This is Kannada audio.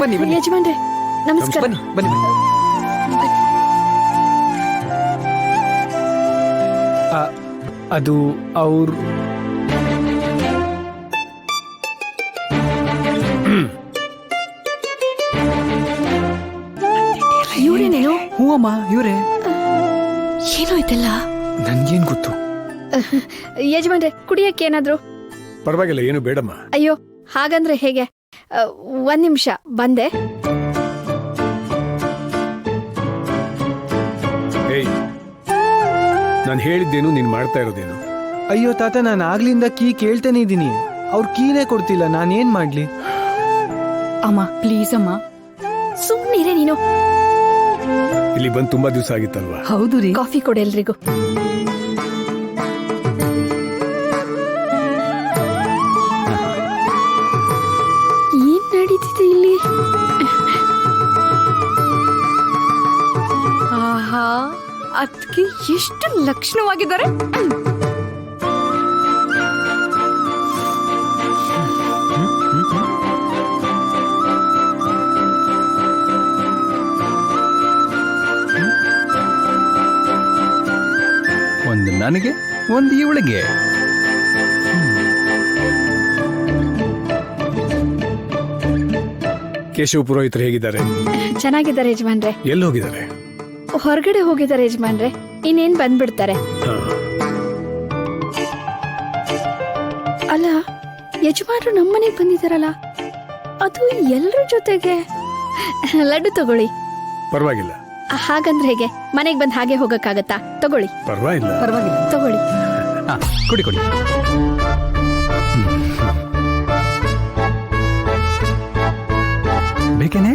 ಬನ್ನಿ ಬನ್ನಿ ಯಜಮಾನ್ರೆ ನಮಸ್ಕಾರ. ಬನ್ನಿ ಬನ್ನಿ ಬನ್ನಿ. ಅದು ಅವ್ರು ಇವ್ರೇನೇನು? ಹ್ಞೂ ಅಮ್ಮ ಇವರೇ. ಏನೋ ಇದೆಲ್ಲ? ನನ್ಗೇನ್ ಗೊತ್ತು. ಯಜಮಾನ್ರೆ ಕುಡಿಯಕ್ಕೆ ಏನಾದ್ರು? ಪರವಾಗಿಲ್ಲ, ಏನು ಬೇಡಮ್ಮ. ಅಯ್ಯೋ ಹಾಗಂದ್ರೆ ಹೇಗೆ? ಒಂದ್ ನಿಮಿಷ ಬಂದೆ. ಏಯ್, ನಾನು ಹೇಳಿದ್ದೇನು, ನೀನ್ ಮಾಡ್ತಾ ಇರೋದೇನು? ಅಯ್ಯೋ ತಾತ, ನಾನು ಆಗ್ಲಿಂದ ಕೀ ಕೇಳ್ತಾನೆ ಇದ್ದೀನಿ. ಅವ್ರು ಕೀನೇ ಕೊಡ್ತಿಲ್ಲ, ನಾನೇನ್ ಮಾಡ್ಲಿ? ಅಮ್ಮ ಪ್ಲೀಸ್ ಅಮ್ಮ, ಸುಮ್ಮನಿರೇ ನೀನು. ಇಲ್ಲಿ ಬಂದು ತುಂಬಾ ದಿವಸ ಆಗಿತ್ತಲ್ವಾ? ಹೌದು ರೀ. ಕಾಫಿ ಕೊಡು ಎಲ್ರಿಗೂ. ಏನ್ ನಡೀತಿದೆ ಇಲ್ಲಿ? ಆಹಾ, ಅದಕ್ಕೆ ಎಷ್ಟು ಲಕ್ಷಣವಾಗಿದ್ದಾರೆ. ಒಂದು ನನಗೆ, ಒಂದು ಇವಳಿಗೆ. ಕೇಶವ ಪುರೋಹಿತರು ಹೇಗಿದ್ದಾರೆ? ಚೆನ್ನಾಗಿದ್ದಾರೆ ಯಜಮಾನ್ರೆ. ಎಲ್ಲಿ ಹೋಗಿದ್ದಾರೆ? ಹೊರಗಡೆ ಹೋಗಿದ್ದಾರೆ ಯಜಮಾನ್ರೆ, ಇನ್ನೇನ್ ಬಂದ್ಬಿಡ್ತಾರೆ. ಹಾ. ಅಲ್ಲ ಯಜಮಾನ್ರು ನಮ್ಮನೆಗೆ ಬಂದಿದಾರಲ್ಲ, ಅದು ಎಲ್ರ ಜೊತೆಗೆ. ಲಡ್ಡು ತಗೊಳ್ಳಿ. ಪರವಾಗಿಲ್ಲ ಹಾಗಂದ್ರೆ ಹೇಗೆ? ಮನೆಗೆ ಬಂದ್ ಹಾಗೆ ಹೋಗಕ್ಕಾಗತ್ತಾ? ತಗೊಳ್ಳಿ. ಪರವಾಗಿಲ್ಲ. ಪರವಾಗಿಲ್ಲ. ತಗೊಳ್ಳಿ. ಹಾ, ಕೊಡಿ ಕೊಡಿ. ಬೇಕೇನೆ?